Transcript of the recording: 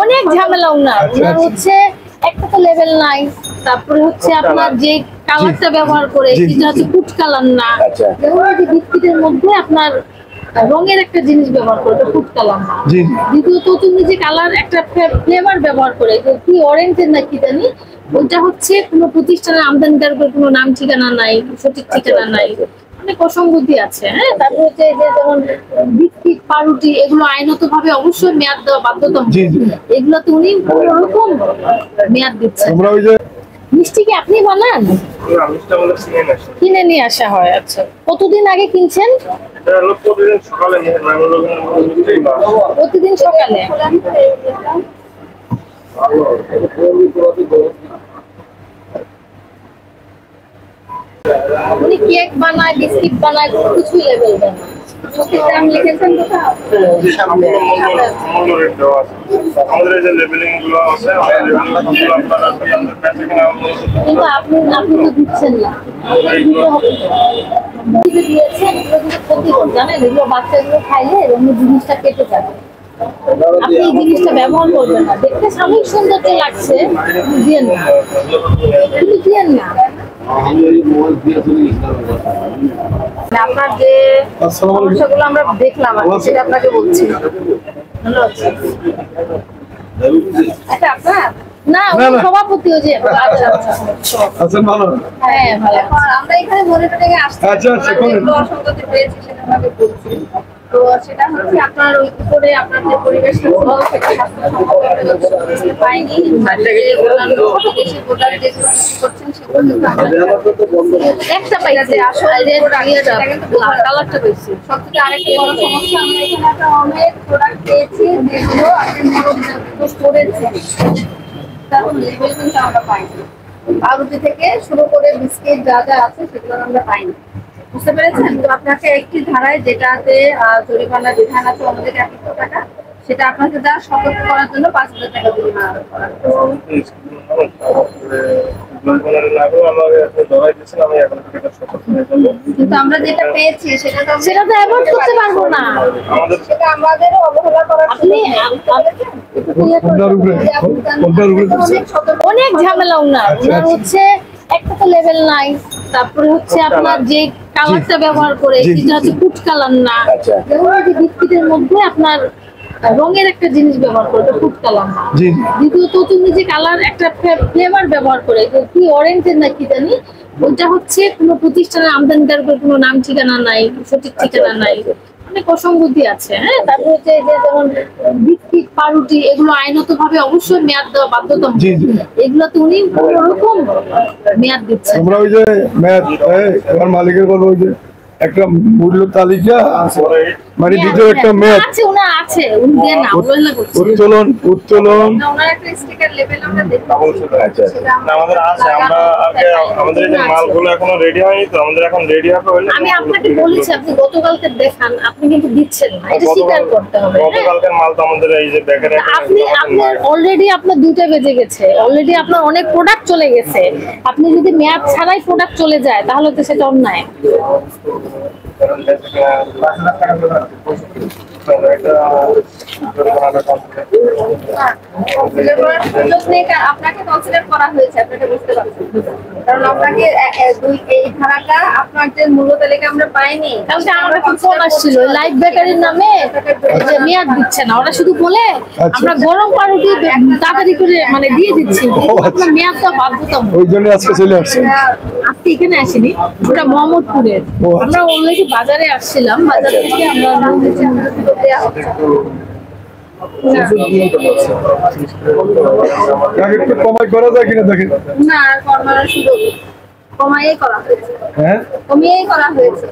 অনেক ঝামেলা ওনার হচ্ছে একটা তো লেভেল নাই, তারপরে হচ্ছে আপনার যে কালারটা ব্যবহার করে সেটা হচ্ছে ফুড কালার না, যেমন যে বিস্কিটের মধ্যে আপনার রঙের একটা জিনিস ব্যবহার করে ফুড কালার না। দ্বিতীয়ত তুমি যে কালার একটা ফ্লেভার ব্যবহার করে কি অরেঞ্জের না কি জানি, ওইটা হচ্ছে কোনো প্রতিষ্ঠানের আমদানিদার কোনো নাম ঠিকানা নাই, সঠিক ঠিকানা নাই, অনেক অসঙ্গতি আছে। হ্যাঁ, তারপর হচ্ছে যে যেমন বিস্কিট পাউরুটি এগুলো আইনত ভাবে অবশ্যই মেয়াদ দেওয়া বাধ্যতামূলক, এগুলোতে উনি কোনো রকম মেয়াদ দিচ্ছেন। মিষ্টি কি আপনি বানান? কিনে নিয়ে আসা হয়। আচ্ছা, কতদিন আগে কিনছেন? প্রতিদিন সকালে। উনি কেক বানায়, বিস্কিট বানায়, কিছুই লেভেল দেন না। কিন্তু আপনি তো দিচ্ছেন না, দিয়েছেন ক্ষতিকর জানেন, এগুলো বাচ্চাগুলো খাইলে অন্য জিনিসটা কেটে যাবে। আপনি এই জিনিসটা ব্যবহার করবেন না, দেখতে সাময়িক সৌন্দর্য লাগছে, দিয়েন না, কিন্তু দিয়েন না। আপনার যে সমস্যাগুলো আমরা দেখলাম সেটা আপনাকে বলছি। ভালো আছে? আচ্ছা, আপনার না সভাপতি ও যে হ্যাঁ ভালো। আমরা এখানে মনিটর থেকে আসছি, অসংগতি পেয়েছি সেটা আমাকে বলছি। তো সেটা হচ্ছে আপনার ওই উপরে আপনার যে পরিবেশটা ছিল সেটা স্বাস্থ্য পাইনি, করছেন সেগুলো একটা পাইছে, আসলে কালারটা পেয়েছি। সবথেকে আরেকটা বড় সমস্যা, আমরা এখানে একটা অনেক প্রোডাক্ট পেয়েছি যেগুলো আপনি করেছেন, তারপর লেবেল কিন্তু আমরা পাইনি। পাউরুটি থেকে শুরু করে বিস্কিট যা যা আছে সেগুলো আমরা পাইনি, বুঝতে পেরেছেন? তো আপনাকে একটি ধারায় যেটাতে জরিমানা বিধান আছে আমাদের 100 টাকা, সেটা আপনাকে যা সতর্ক করার জন্য 5000 টাকা জরিমানা করা। কিন্তু আমরা যেটা পেয়েছি সেটা তো অ্যাভয়েড করতে পারবো না, সেটা আমাদেরও অবহেলা করার। আপনি অনেক ঝামেলা ওনার হচ্ছে একটা তো লেভেল নাই, তারপরে হচ্ছে আপনার যে কালারটা ব্যবহার করে সেটা হচ্ছে ফুড কালার না, যেমন যে বিস্কিটের মধ্যে আপনার রঙের একটা জিনিস ব্যবহার করে ফুড কালার না। দ্বিতীয়ত তুমি যে কালার একটা ফ্লেভার ব্যবহার করে কি অরেঞ্জের না কি জানি, ওইটা হচ্ছে কোনো প্রতিষ্ঠানের আমদানিদার কোনো নাম ঠিকানা নাই, সঠিক ঠিকানা নাই, অনেক অসঙ্গতি আছে। হ্যাঁ, তারপর হচ্ছে যে যেমন বিস্কিট পাউরুটি এগুলো আইনত ভাবে অবশ্যই মেয়াদ দেওয়া বাধ্যতামূলক, এগুলোতে উনি কোনো রকম মেয়াদ দিচ্ছেন। আমরা ওই যে মেয়াদ আমার মালিকের বলবো ওই যে একটা মূল্য তালিকা মানে দ্বিতীয় একটা মেয়াদ আছে, ওনা আছে, উনি দেন না, উত্তোলন ওনার একটা স্টিকার লেভেল আমরা দেখতে। না আমাদের আছে, আমরা আগে আমাদের এই মালগুলো এখনো রেডি হয়নি, তো আমাদের এখন রেডি হবে হলে আমি আপনাকে বলেছি আপনি গতকালকে দেখান, আপনি কিন্তু দিচ্ছেন না, এটা স্বীকার করতে হবে। গতকালকের মাল তো আমাদের এই যে ব্যাগের আপনার অলরেডি আপনার 2টা বেজে গেছে, অলরেডি আপনার অনেক প্রোডাক্ট চলে গেছে। আপনি যদি মেয়াদ ছাড়াই প্রোডাক্ট চলে যায় তাহলে তো সেটা অন্যায়। আপনাকে কনসিডার করা হয়েছে, আপনাকে বুঝতে পারছেন, কারণ আপনাকে এই ধারাটা আপনার যে মূল্য তালিকা আমরা পাইনি। কালকে আমার একটা ফোন আসছিল লাইভ বেকারির নামে যে মেয়াদ দিচ্ছে না, ওরা শুধু বলে আমরা গরম পাউরুটি তাড়াতাড়ি করে মানে দিয়ে দিচ্ছি, আপনার মেয়াদটা বাধ্যতামূলক। ওই জন্য আজকে চলে আসছে। আপনি এখানে আসেনি, ওটা মোহাম্মদপুরের। আমরা অলরেডি বাজারে আসছিলাম, বাজার থেকে আমরা একটু কমাই করা যায় কিনা দেখেন। না, কমানোর সুযোগ কমাইয়ে করা হয়েছে, হ্যাঁ কমিয়েই করা হয়েছে।